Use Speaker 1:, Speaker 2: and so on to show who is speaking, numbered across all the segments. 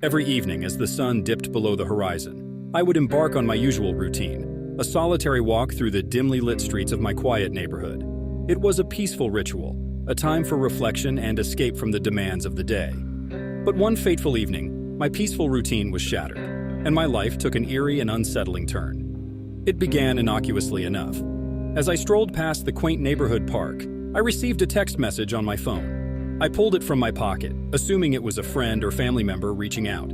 Speaker 1: Every evening, as the sun dipped below the horizon, I would embark on my usual routine, a solitary walk through the dimly lit streets of my quiet neighborhood. It was a peaceful ritual, a time for reflection and escape from the demands of the day. But one fateful evening, my peaceful routine was shattered, and my life took an eerie and unsettling turn. It began innocuously enough. As I strolled past the quaint neighborhood park, I received a text message on my phone. I pulled it from my pocket, assuming it was a friend or family member reaching out.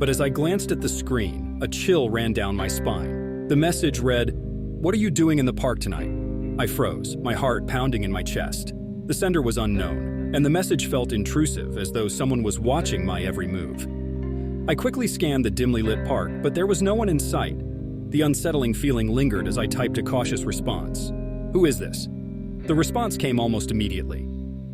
Speaker 1: But as I glanced at the screen, a chill ran down my spine. The message read, "What are you doing in the park tonight?" I froze, my heart pounding in my chest. The sender was unknown, and the message felt intrusive, as though someone was watching my every move. I quickly scanned the dimly lit park, but there was no one in sight. The unsettling feeling lingered as I typed a cautious response. "Who is this?" The response came almost immediately.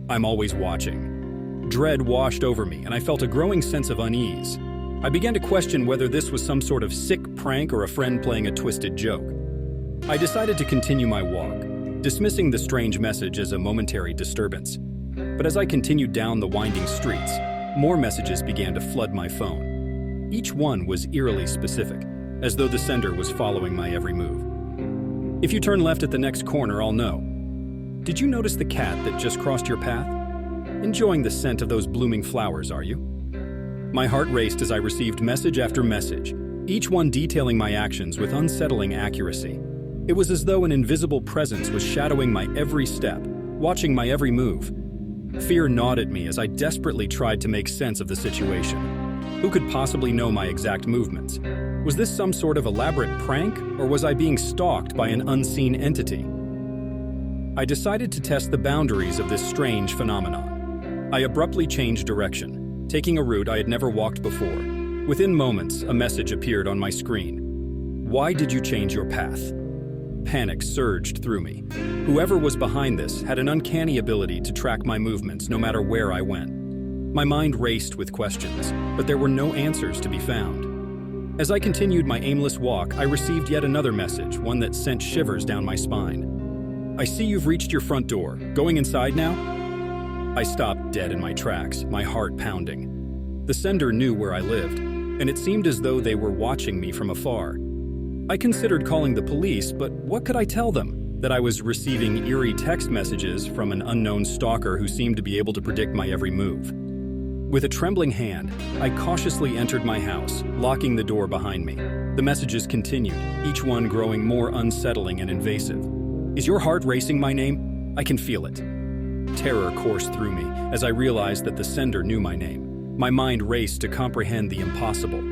Speaker 1: "I'm always watching." Dread washed over me, and I felt a growing sense of unease. I began to question whether this was some sort of sick prank or a friend playing a twisted joke. I decided to continue my walk, dismissing the strange message as a momentary disturbance. But as I continued down the winding streets, more messages began to flood my phone. Each one was eerily specific, as though the sender was following my every move. "If you turn left at the next corner, I'll know." "Did you notice the cat that just crossed your path? Enjoying the scent of those blooming flowers, are you?" My heart raced as I received message after message, each one detailing my actions with unsettling accuracy. It was as though an invisible presence was shadowing my every step, watching my every move. Fear gnawed at me as I desperately tried to make sense of the situation. Who could possibly know my exact movements? Was this some sort of elaborate prank, or was I being stalked by an unseen entity? I decided to test the boundaries of this strange phenomenon. I abruptly changed direction, taking a route I had never walked before. Within moments, a message appeared on my screen. "Why did you change your path?" Panic surged through me. Whoever was behind this had an uncanny ability to track my movements no matter where I went. My mind raced with questions, but there were no answers to be found. As I continued my aimless walk, I received yet another message, one that sent shivers down my spine. "I see you've reached your front door. Going inside now?" I stopped dead in my tracks, my heart pounding. The sender knew where I lived, and it seemed as though they were watching me from afar. I considered calling the police, but what could I tell them? That I was receiving eerie text messages from an unknown stalker who seemed to be able to predict my every move. With a trembling hand, I cautiously entered my house, locking the door behind me. The messages continued, each one growing more unsettling and invasive. "Is your heart racing, my name? I can feel it." Terror coursed through me as I realized that the sender knew my name. My mind raced to comprehend the impossible.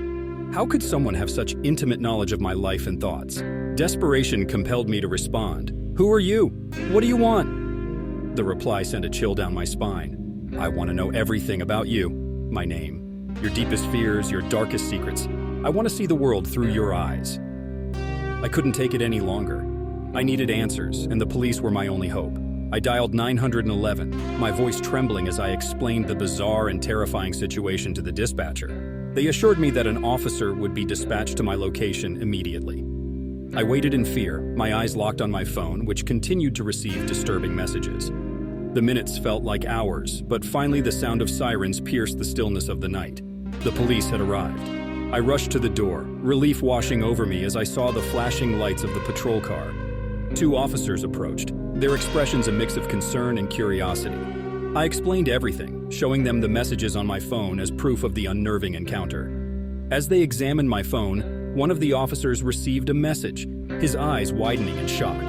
Speaker 1: How could someone have such intimate knowledge of my life and thoughts? Desperation compelled me to respond. "Who are you? What do you want?" The reply sent a chill down my spine. "I want to know everything about you, my name, your deepest fears, your darkest secrets. I want to see the world through your eyes." I couldn't take it any longer. I needed answers, and the police were my only hope. I dialed 911, my voice trembling as I explained the bizarre and terrifying situation to the dispatcher. They assured me that an officer would be dispatched to my location immediately. I waited in fear, my eyes locked on my phone, which continued to receive disturbing messages. The minutes felt like hours, but finally the sound of sirens pierced the stillness of the night. The police had arrived. I rushed to the door, relief washing over me as I saw the flashing lights of the patrol car. 2 officers approached, their expressions a mix of concern and curiosity. I explained everything, showing them the messages on my phone as proof of the unnerving encounter. As they examined my phone, one of the officers received a message, his eyes widening in shock.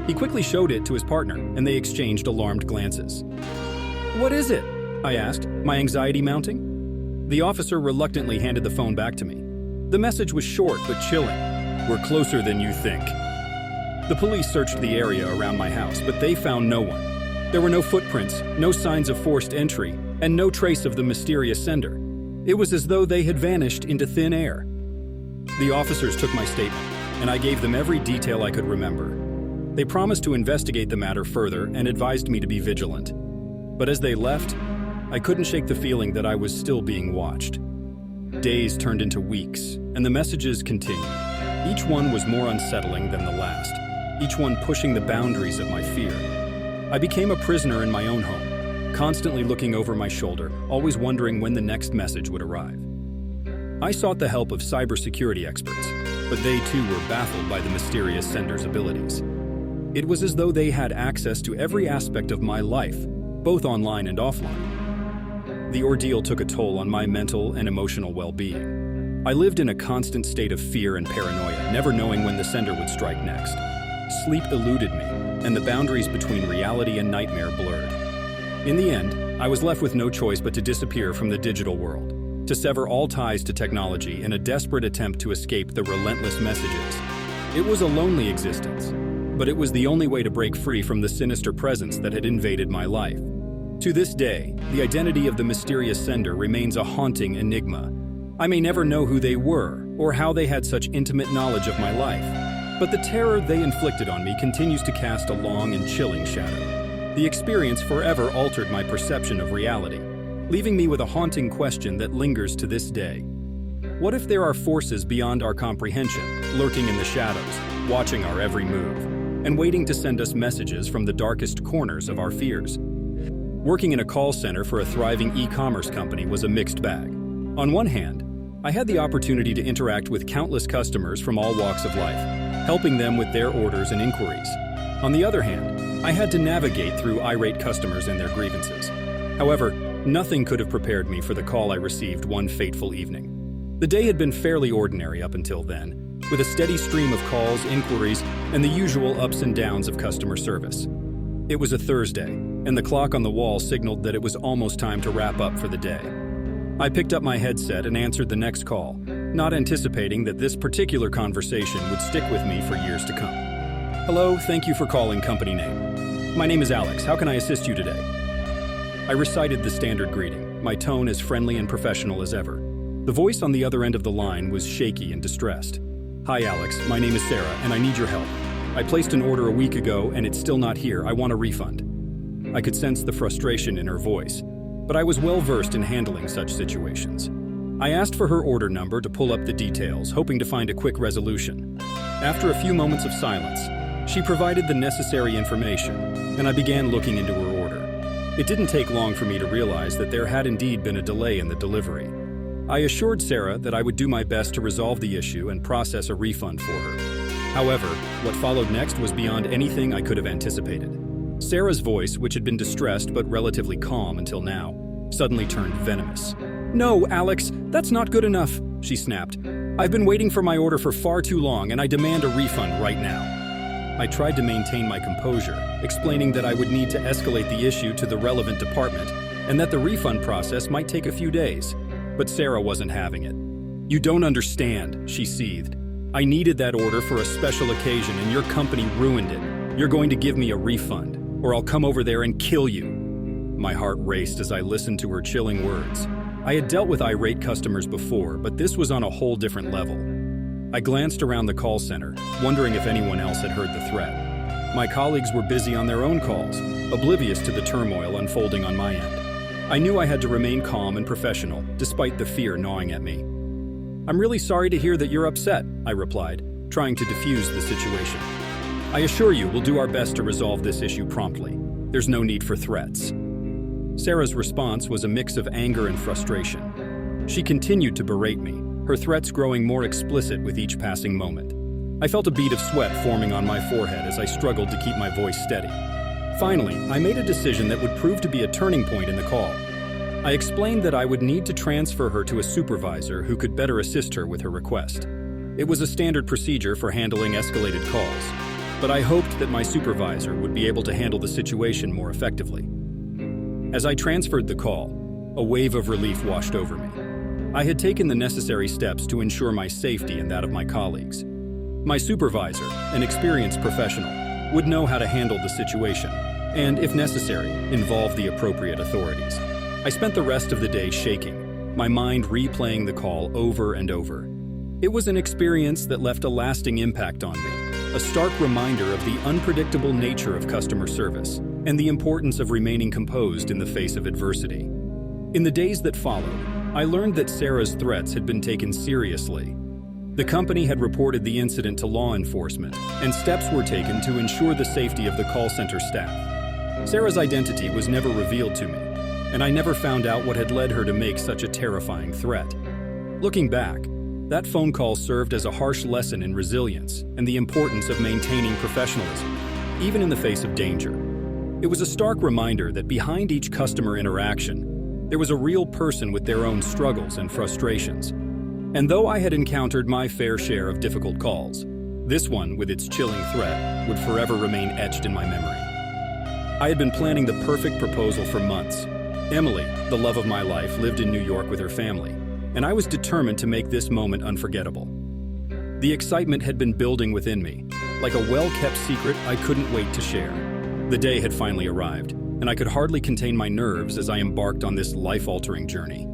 Speaker 1: He quickly showed it to his partner, and they exchanged alarmed glances. "What is it?" I asked, my anxiety mounting. The officer reluctantly handed the phone back to me. The message was short but chilling. "We're closer than you think." The police searched the area around my house, but they found no one. There were no footprints, no signs of forced entry, and no trace of the mysterious sender. It was as though they had vanished into thin air. The officers took my statement, and I gave them every detail I could remember. They promised to investigate the matter further and advised me to be vigilant. But as they left, I couldn't shake the feeling that I was still being watched. Days turned into weeks, and the messages continued. Each one was more unsettling than the last, each one pushing the boundaries of my fear. I became a prisoner in my own home, constantly looking over my shoulder, always wondering when the next message would arrive. I sought the help of cybersecurity experts, but they too were baffled by the mysterious sender's abilities. It was as though they had access to every aspect of my life, both online and offline. The ordeal took a toll on my mental and emotional well-being. I lived in a constant state of fear and paranoia, never knowing when the sender would strike next. Sleep eluded me, and the boundaries between reality and nightmare blurred. In the end, I was left with no choice but to disappear from the digital world, to sever all ties to technology in a desperate attempt to escape the relentless messages. It was a lonely existence, but it was the only way to break free from the sinister presence that had invaded my life. To this day, the identity of the mysterious sender remains a haunting enigma. I may never know who they were or how they had such intimate knowledge of my life, but the terror they inflicted on me continues to cast a long and chilling shadow. The experience forever altered my perception of reality, leaving me with a haunting question that lingers to this day. What if there are forces beyond our comprehension, lurking in the shadows, watching our every move, and waiting to send us messages from the darkest corners of our fears? Working in a call center for a thriving e-commerce company was a mixed bag. On one hand, I had the opportunity to interact with countless customers from all walks of life, helping them with their orders and inquiries. On the other hand, I had to navigate through irate customers and their grievances. However, nothing could have prepared me for the call I received one fateful evening. The day had been fairly ordinary up until then, with a steady stream of calls, inquiries, and the usual ups and downs of customer service. It was a Thursday, and the clock on the wall signaled that it was almost time to wrap up for the day. I picked up my headset and answered the next call, not anticipating that this particular conversation would stick with me for years to come. Hello, thank you for calling company name. My name is Alex. How can I assist you today? I recited the standard greeting, my tone as friendly and professional as ever. The voice on the other end of the line was shaky and distressed. Hi, Alex. My name is Sarah, and I need your help. I placed an order a week ago, and it's still not here. I want a refund. I could sense the frustration in her voice, but I was well versed in handling such situations. I asked for her order number to pull up the details, hoping to find a quick resolution. After a few moments of silence, she provided the necessary information, and I began looking into her order. It didn't take long for me to realize that there had indeed been a delay in the delivery. I assured Sarah that I would do my best to resolve the issue and process a refund for her. However, what followed next was beyond anything I could have anticipated. Sarah's voice, which had been distressed but relatively calm until now, suddenly turned venomous. No, Alex, that's not good enough, she snapped. I've been waiting for my order for far too long, and I demand a refund right now. I tried to maintain my composure, explaining that I would need to escalate the issue to the relevant department, and that the refund process might take a few days. But Sarah wasn't having it. You don't understand, she seethed. I needed that order for a special occasion, and your company ruined it. You're going to give me a refund, or I'll come over there and kill you. My heart raced as I listened to her chilling words. I had dealt with irate customers before, but this was on a whole different level. I glanced around the call center, wondering if anyone else had heard the threat. My colleagues were busy on their own calls, oblivious to the turmoil unfolding on my end. I knew I had to remain calm and professional, despite the fear gnawing at me. I'm really sorry to hear that you're upset, I replied, trying to defuse the situation. I assure you we'll do our best to resolve this issue promptly. There's no need for threats. Sarah's response was a mix of anger and frustration. She continued to berate me, her threats growing more explicit with each passing moment. I felt a bead of sweat forming on my forehead as I struggled to keep my voice steady. Finally, I made a decision that would prove to be a turning point in the call. I explained that I would need to transfer her to a supervisor who could better assist her with her request. It was a standard procedure for handling escalated calls, but I hoped that my supervisor would be able to handle the situation more effectively. As I transferred the call, a wave of relief washed over me. I had taken the necessary steps to ensure my safety and that of my colleagues. My supervisor, an experienced professional, would know how to handle the situation, and, if necessary, involve the appropriate authorities. I spent the rest of the day shaking, my mind replaying the call over and over. It was an experience that left a lasting impact on me, a stark reminder of the unpredictable nature of customer service and the importance of remaining composed in the face of adversity. In the days that followed, I learned that Sarah's threats had been taken seriously. The company had reported the incident to law enforcement, and steps were taken to ensure the safety of the call center staff. Sarah's identity was never revealed to me, and I never found out what had led her to make such a terrifying threat. Looking back, that phone call served as a harsh lesson in resilience and the importance of maintaining professionalism, even in the face of danger. It was a stark reminder that behind each customer interaction, there was a real person with their own struggles and frustrations. And though I had encountered my fair share of difficult calls, this one, with its chilling threat, would forever remain etched in my memory. I had been planning the perfect proposal for months. Emily, the love of my life, lived in New York with her family, and I was determined to make this moment unforgettable. The excitement had been building within me. Like a well-kept secret I couldn't wait to share. The day had finally arrived, and I could hardly contain my nerves as I embarked on this life-altering journey.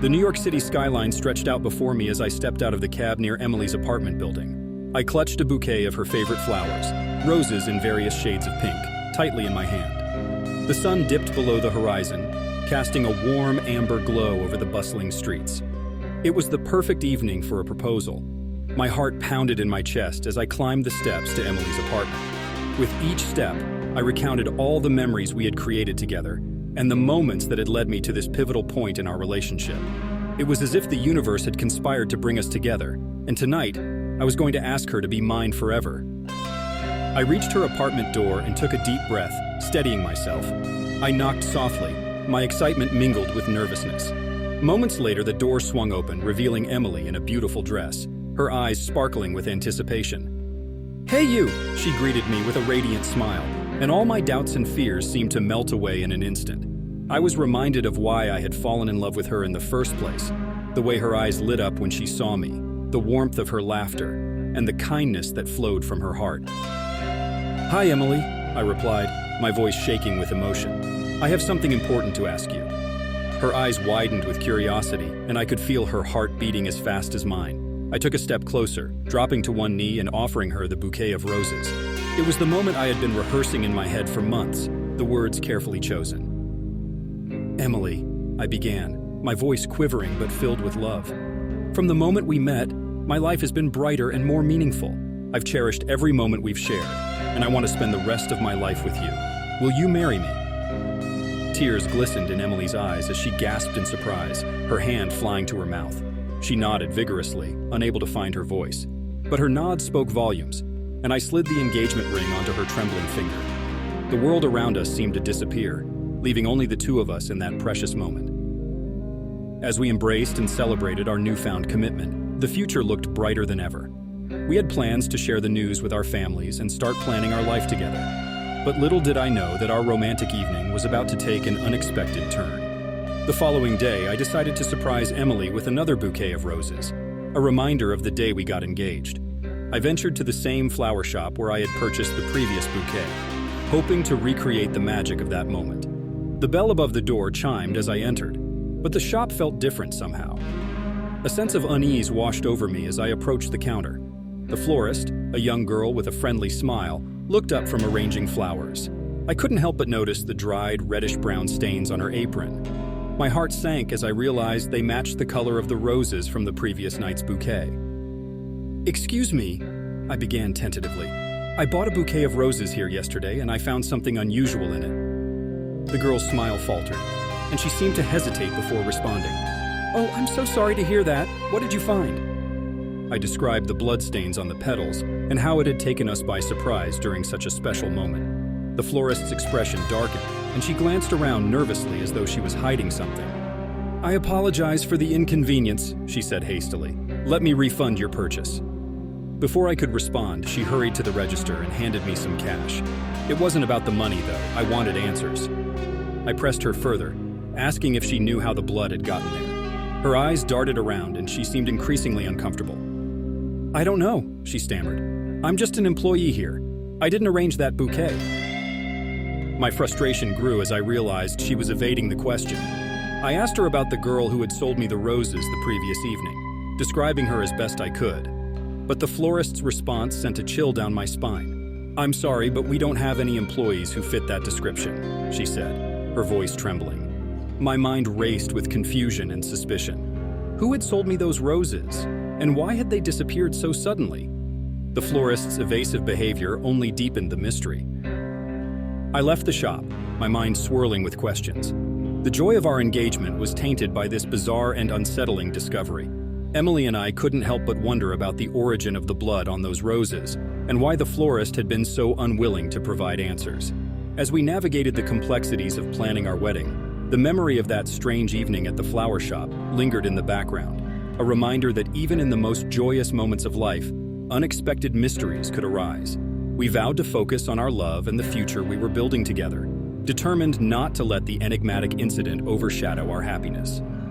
Speaker 1: The New York City skyline stretched out before me as I stepped out of the cab near Emily's apartment building. I clutched a bouquet of her favorite flowers, roses in various shades of pink, tightly in my hand. The sun dipped below the horizon, casting a warm amber glow over the bustling streets. It was the perfect evening for a proposal. My heart pounded in my chest as I climbed the steps to Emily's apartment. With each step, I recounted all the memories we had created together and the moments that had led me to this pivotal point in our relationship. It was as if the universe had conspired to bring us together, and tonight, I was going to ask her to be mine forever. I reached her apartment door and took a deep breath, steadying myself. I knocked softly, my excitement mingled with nervousness. Moments later, the door swung open, revealing Emily in a beautiful dress, her eyes sparkling with anticipation. "Hey you!" she greeted me with a radiant smile, and all my doubts and fears seemed to melt away in an instant. I was reminded of why I had fallen in love with her in the first place, the way her eyes lit up when she saw me, the warmth of her laughter, and the kindness that flowed from her heart. "Hi, Emily," I replied, my voice shaking with emotion. "I have something important to ask you." Her eyes widened with curiosity, and I could feel her heart beating as fast as mine. I took a step closer, dropping to one knee and offering her the bouquet of roses. It was the moment I had been rehearsing in my head for months, the words carefully chosen. "Emily," I began, my voice quivering but filled with love. "From the moment we met, my life has been brighter and more meaningful. I've cherished every moment we've shared, and I want to spend the rest of my life with you. Will you marry me?" Tears glistened in Emily's eyes as she gasped in surprise, her hand flying to her mouth. She nodded vigorously, unable to find her voice. But her nod spoke volumes, and I slid the engagement ring onto her trembling finger. The world around us seemed to disappear, leaving only the two of us in that precious moment. As we embraced and celebrated our newfound commitment, the future looked brighter than ever. We had plans to share the news with our families and start planning our life together. But little did I know that our romantic evening was about to take an unexpected turn. The following day, I decided to surprise Emily with another bouquet of roses, a reminder of the day we got engaged. I ventured to the same flower shop where I had purchased the previous bouquet, hoping to recreate the magic of that moment. The bell above the door chimed as I entered, but the shop felt different somehow. A sense of unease washed over me as I approached the counter. The florist, a young girl with a friendly smile, looked up from arranging flowers. I couldn't help but notice the dried, reddish-brown stains on her apron. My heart sank as I realized they matched the color of the roses from the previous night's bouquet. "Excuse me," I began tentatively. "I bought a bouquet of roses here yesterday, and I found something unusual in it." The girl's smile faltered, and she seemed to hesitate before responding. "Oh, I'm so sorry to hear that. What did you find?" I described the bloodstains on the petals and how it had taken us by surprise during such a special moment. The florist's expression darkened, and she glanced around nervously as though she was hiding something. "I apologize for the inconvenience," she said hastily. "Let me refund your purchase." Before I could respond, she hurried to the register and handed me some cash. It wasn't about the money, though. I wanted answers. I pressed her further, asking if she knew how the blood had gotten there. Her eyes darted around, and she seemed increasingly uncomfortable. "I don't know," she stammered. "I'm just an employee here. I didn't arrange that bouquet." My frustration grew as I realized she was evading the question. I asked her about the girl who had sold me the roses the previous evening, describing her as best I could. But the florist's response sent a chill down my spine. "I'm sorry, but we don't have any employees who fit that description," she said, her voice trembling. My mind raced with confusion and suspicion. Who had sold me those roses? And why had they disappeared so suddenly? The florist's evasive behavior only deepened the mystery. I left the shop, my mind swirling with questions. The joy of our engagement was tainted by this bizarre and unsettling discovery. Emily and I couldn't help but wonder about the origin of the blood on those roses and why the florist had been so unwilling to provide answers. As we navigated the complexities of planning our wedding, the memory of that strange evening at the flower shop lingered in the background, a reminder that even in the most joyous moments of life, unexpected mysteries could arise. We vowed to focus on our love and the future we were building together, determined not to let the enigmatic incident overshadow our happiness.